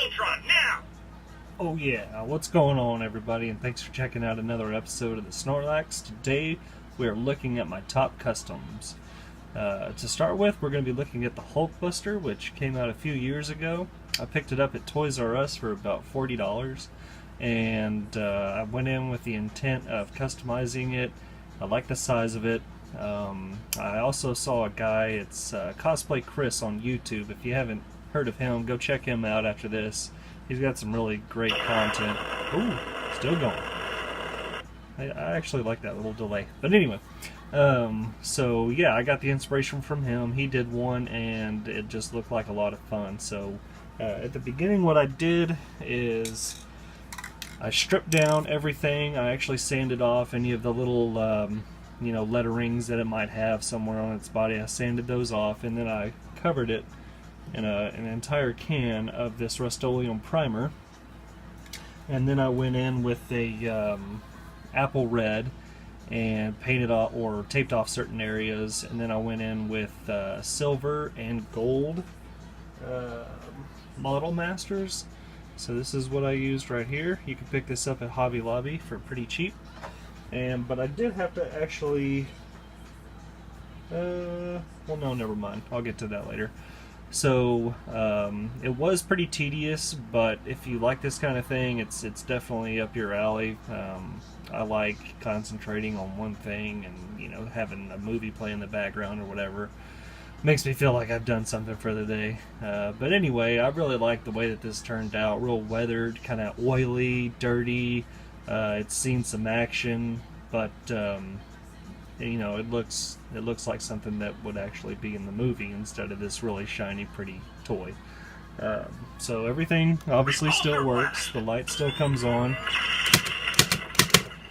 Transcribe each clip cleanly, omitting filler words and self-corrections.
Ultron now! Oh yeah, what's going on everybody, and thanks for checking out another episode of the Snorlax. Today we are looking at my top customs. To start with, we're going to be looking at the Hulkbuster, which came out a few years ago. I picked it up at Toys R Us for about $40, and I went in with the intent of customizing it. I like the size of it. I also saw a guy, it's Cosplay Chris on YouTube. If you haven't heard of him, go check him out after this. He's got some really great content. Ooh, still going. I actually like that little delay. But anyway, so yeah, I got the inspiration from him. He did one and it just looked like a lot of fun. So at the beginning what I did is I stripped down everything. I actually sanded off any of the little letterings that it might have somewhere on its body. I sanded those off, and then I covered it in an entire can of this Rust-Oleum primer, and then I went in with a apple red and painted off or taped off certain areas, and then I went in with silver and gold Model Masters. So this is what I used right here. You can pick this up at Hobby Lobby for pretty cheap. But I did have to actually well, no, never mind, I'll get to that later. So it was pretty tedious, but if you like this kind of thing, it's definitely up your alley. I like concentrating on one thing, and having a movie play in the background or whatever makes me feel like I've done something for the day. But anyway, I really like the way that this turned out. Real weathered, kind of oily, dirty. It's seen some action, but it looks like something that would actually be in the movie instead of this really shiny, pretty toy. So everything obviously still works. The light still comes on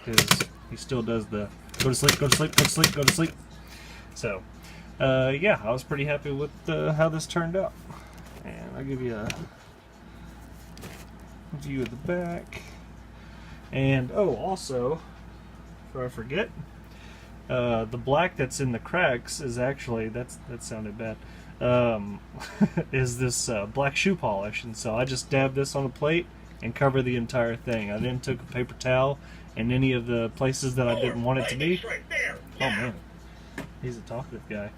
because he still does the go to sleep, go to sleep, go to sleep, go to sleep. So yeah, I was pretty happy with how this turned out. And I'll give you a view of the back. And also, before I forget, the black that's in the cracks is actually, that sounded bad, is this black shoe polish. And so I just dabbed this on a plate and covered the entire thing. I then took a paper towel and any of the places that I didn't want it to be. Oh man, he's a talkative guy.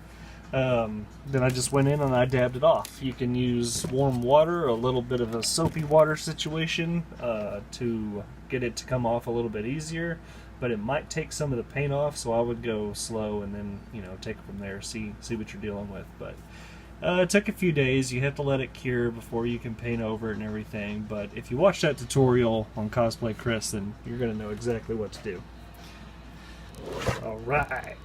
Then I just went in and I dabbed it off. You can use warm water, a little bit of a soapy water situation to get it to come off a little bit easier, but it might take some of the paint off, so I would go slow and then take it from there, see what you're dealing with. But it took a few days. You have to let it cure before you can paint over it and everything, but if you watch that tutorial on Cosplay Chris, then you're going to know exactly what to do. Alright,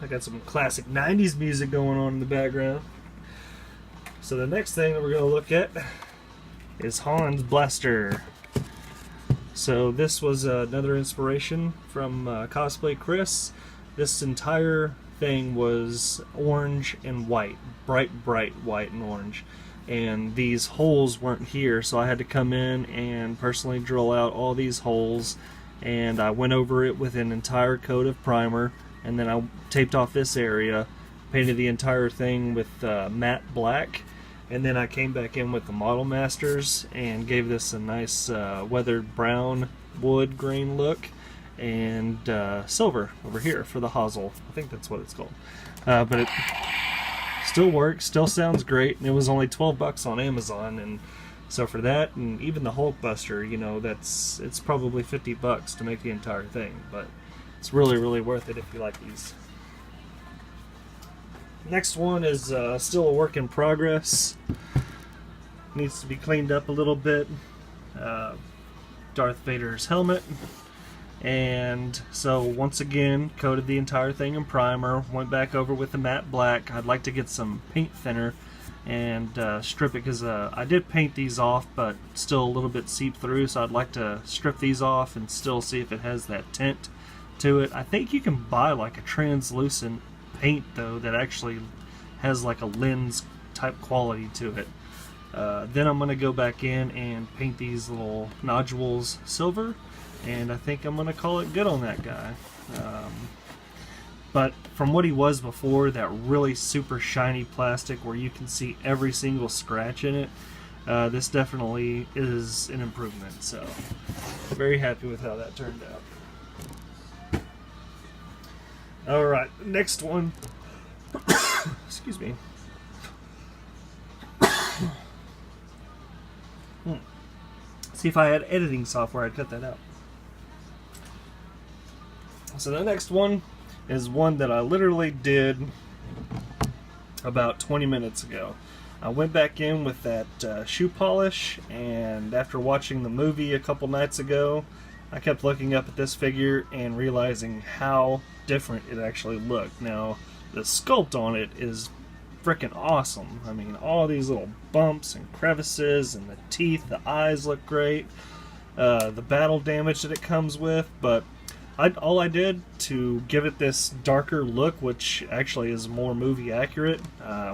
I got some classic 90s music going on in the background. So the next thing that we're going to look at is Hans Blaster. So this was another inspiration from Cosplay Chris. This entire thing was orange and white, bright white and orange. And these holes weren't here, so I had to come in and personally drill out all these holes. And I went over it with an entire coat of primer. And then I taped off this area, painted the entire thing with matte black, and then I came back in with the Model Masters and gave this a nice weathered brown wood grain look, and silver over here for the hosel. I think that's what it's called. But it still works, still sounds great, and it was only $12 on Amazon. And so for that, and even the Hulkbuster, it's probably $50 to make the entire thing, but it's really worth it if you like these. Next one is still a work in progress. Needs to be cleaned up a little bit. Darth Vader's helmet. And so once again, coated the entire thing in primer. Went back over with the matte black. I'd like to get some paint thinner and strip it, because I did paint these off, but still a little bit seep through. So I'd like to strip these off and still see if it has that tint to it. I think you can buy like a translucent paint though that actually has like a lens type quality to it. Then I'm going to go back in and paint these little nodules silver, and I think I'm going to call it good on that guy. But from what he was before, that really super shiny plastic where you can see every single scratch in it, this definitely is an improvement. So, very happy with how that turned out. Alright, next one. Excuse me. See, if I had editing software, I'd cut that out. So the next one is one that I literally did about 20 minutes ago. I went back in with that shoe polish, and after watching the movie a couple nights ago, I kept looking up at this figure and realizing how different it actually looked. Now, the sculpt on it is freaking awesome. I mean, all these little bumps and crevices and the teeth, the eyes look great. The battle damage that it comes with, but all I did to give it this darker look, which actually is more movie accurate,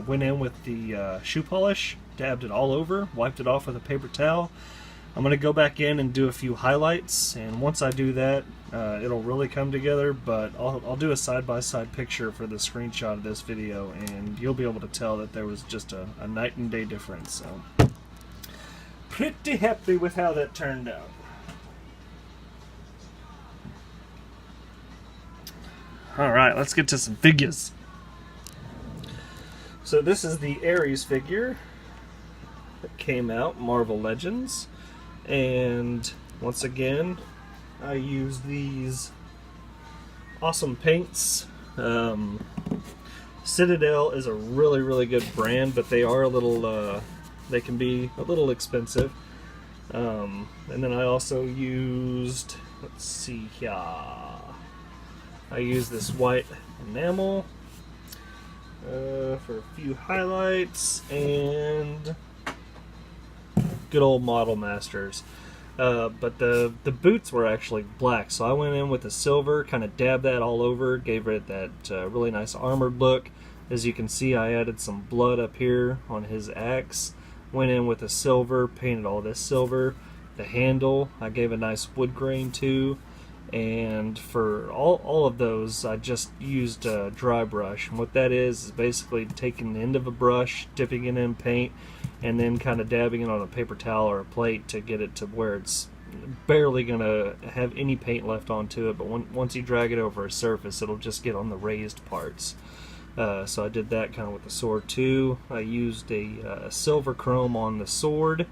went in with the shoe polish, dabbed it all over, wiped it off with a paper towel. I'm going to go back in and do a few highlights, and once I do that, it'll really come together, but I'll do a side-by-side picture for the screenshot of this video, and you'll be able to tell that there was just a night and day difference. So, pretty happy with how that turned out. Alright, let's get to some figures. So this is the Ares figure that came out, Marvel Legends. And once again, I use these awesome paints. Citadel is a really, really good brand, but they are a little, they can be a little expensive. And then I also used, let's see here, I used this white enamel for a few highlights, and good old Model Masters. But the boots were actually black, so I went in with a silver, kind of dabbed that all over, gave it that really nice armored look. As you can see, I added some blood up here on his axe. Went in with a silver, painted all this silver. The handle, I gave a nice wood grain to. And for all of those, I just used a dry brush. And what that is basically taking the end of a brush, dipping it in paint, and then kind of dabbing it on a paper towel or a plate to get it to where it's barely going to have any paint left onto it. But once you drag it over a surface, it'll just get on the raised parts. So I did that kind of with the sword too. I used a silver chrome on the sword,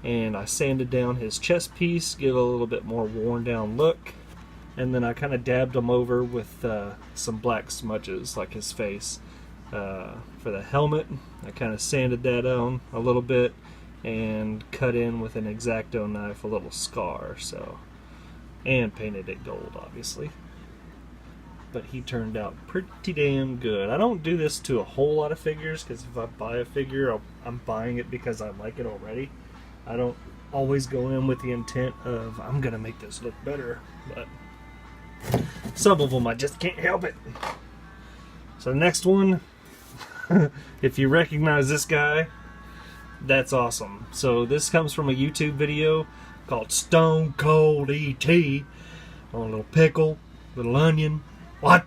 and I sanded down his chest piece, give it a little bit more worn down look. And then I kind of dabbed him over with some black smudges, like his face. For the helmet, I kind of sanded that on a little bit and cut in with an X-Acto knife a little scar, so, and painted it gold, obviously. But he turned out pretty damn good. I don't do this to a whole lot of figures, because if I buy a figure, I'm buying it because I like it already. I don't always go in with the intent of, I'm going to make this look better, but some of them I just can't help it. So the next one, if you recognize this guy, that's awesome. So this comes from a YouTube video called Stone Cold E.T. on a little pickle, little onion. What?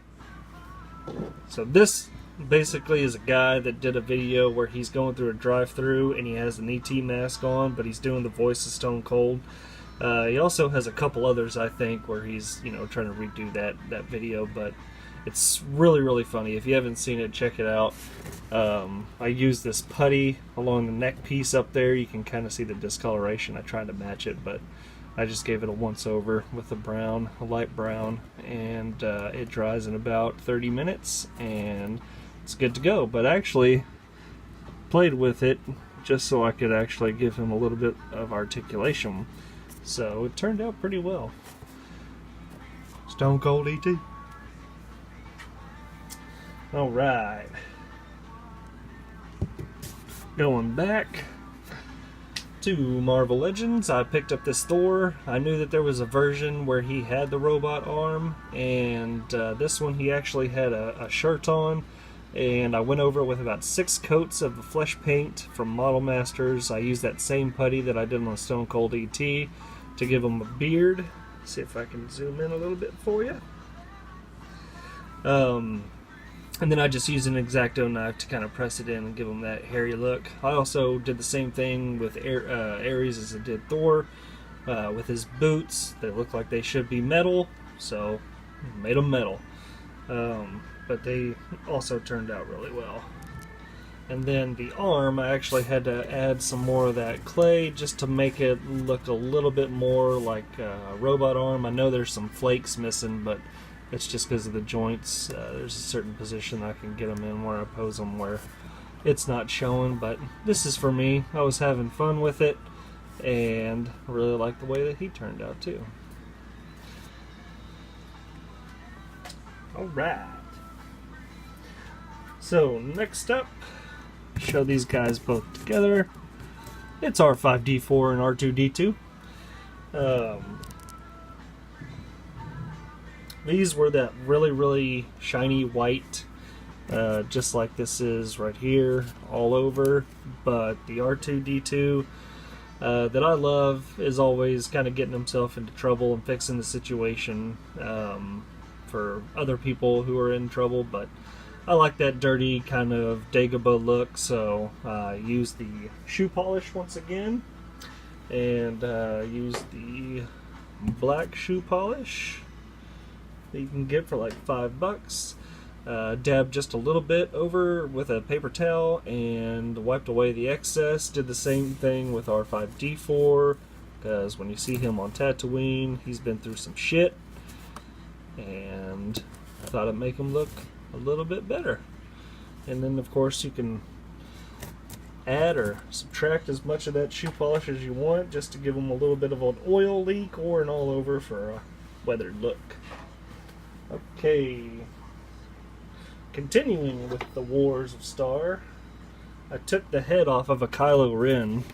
So this basically is a guy that did a video where he's going through a drive-thru and he has an E.T. mask on, but he's doing the voice of Stone Cold. He also has a couple others, I think, where he's, trying to redo that video, but it's really, really funny. If you haven't seen it, check it out. I used this putty along the neck piece up there. You can kind of see the discoloration. I tried to match it, but I just gave it a once-over with a brown, a light brown, and it dries in about 30 minutes, and it's good to go. But I actually played with it just so I could actually give him a little bit of articulation. So it turned out pretty well. Stone Cold E.T. Alright. Going back to Marvel Legends, I picked up this Thor. I knew that there was a version where he had the robot arm, and this one he actually had a shirt on. And I went over it with about 6 coats of the flesh paint from Model Masters. I used that same putty that I did on Stone Cold E.T. to give him a beard. See if I can zoom in a little bit for you. And then I just used an X-Acto knife to kind of press it in and give him that hairy look. I also did the same thing with Ares as I did Thor. With his boots, they look like they should be metal, so made them metal. But they also turned out really well. And then the arm, I actually had to add some more of that clay just to make it look a little bit more like a robot arm. I know there's some flakes missing, but it's just because of the joints. There's a certain position I can get them in where I pose them where it's not showing, but this is for me. I was having fun with it, and I really like the way that he turned out too. Alright. So, next up, show these guys both together. It's R5D4 and R2D2. These were that really, really shiny white, just like this is right here, all over. But the R2D2 that I love is always kind of getting himself into trouble and fixing the situation for other people who are in trouble. But I like that dirty kind of Dagobah look, so I used the shoe polish once again, and used the black shoe polish that you can get for like $5. Dabbed just a little bit over with a paper towel and wiped away the excess. Did the same thing with R5D4, because when you see him on Tatooine, he's been through some shit, and I thought it'd make him look a little bit better. And then of course you can add or subtract as much of that shoe polish as you want, just to give them a little bit of an oil leak or an all over for a weathered look. Okay, continuing with the Wars of Star, I took the head off of a Kylo Ren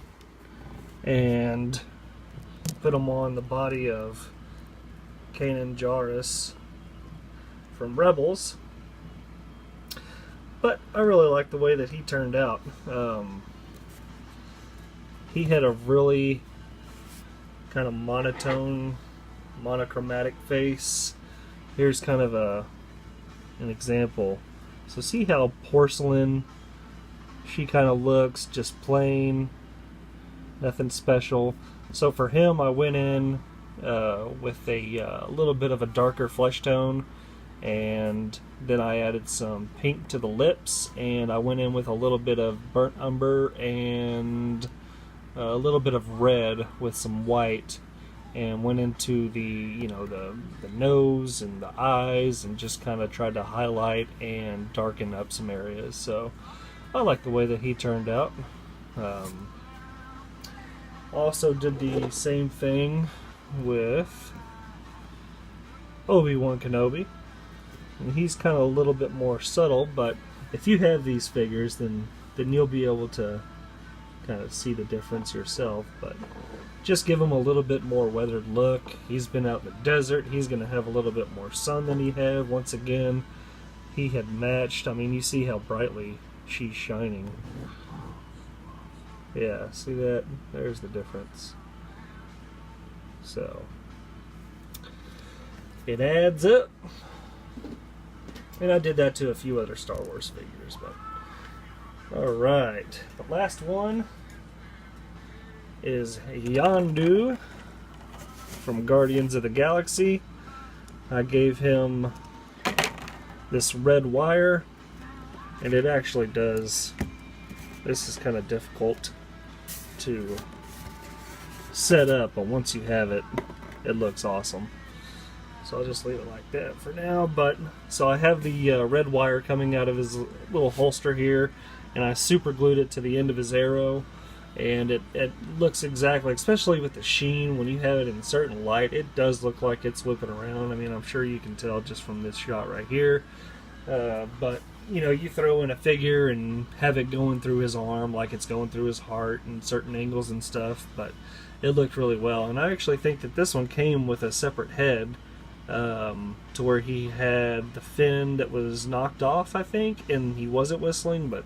and put him on the body of Kanan Jarrus from Rebels. But I really like the way that he turned out. He had a really kind of monotone, monochromatic face. Here's kind of an example. So see how porcelain she kind of looks, just plain, nothing special. So for him, I went in with a little bit of a darker flesh tone, and then I added some pink to the lips, and I went in with a little bit of burnt umber and a little bit of red with some white, and went into the the nose and the eyes, and just kind of tried to highlight and darken up some areas. So I like the way that he turned out. Also did the same thing with Obi-Wan Kenobi. And he's kind of a little bit more subtle, but if you have these figures, then you'll be able to kind of see the difference yourself. But just give him a little bit more weathered look. He's been out in the desert. He's going to have a little bit more sun than he had. Once again, he had matched. I mean, you see how brightly she's shining. Yeah, see that? There's the difference. So it adds up. And I did that to a few other Star Wars figures, but alright. The last one is Yondu from Guardians of the Galaxy. I gave him this red wire, and it actually does. This is kind of difficult to set up, but once you have it, it looks awesome. So I'll just leave it like that for now. But so I have the red wire coming out of his little holster here, and I super glued it to the end of his arrow, and it looks exactly, especially with the sheen, when you have it in certain light, it does look like it's whipping around. I mean, I'm sure you can tell just from this shot right here. But you throw in a figure and have it going through his arm like it's going through his heart and certain angles and stuff, but it looked really well. And I actually think that this one came with a separate head, to where he had the fin that was knocked off, I think, and he wasn't whistling. But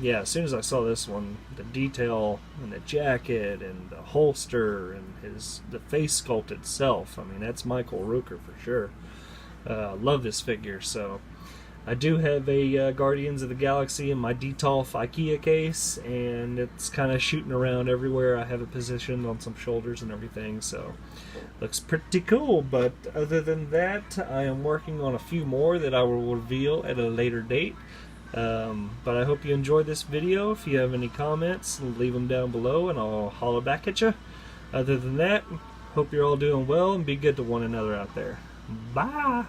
yeah, as soon as I saw this one, the detail and the jacket and the holster and the face sculpt itself, I mean, that's Michael Rooker for sure. Love this figure. So I do have a Guardians of the Galaxy in my Detolf IKEA case, and it's kind of shooting around everywhere. I have it positioned on some shoulders and everything, so looks pretty cool. But other than that, I am working on a few more that I will reveal at a later date. But I hope you enjoyed this video. If you have any comments, leave them down below and I'll holler back at you. Other than that, hope you're all doing well and be good to one another out there. Bye!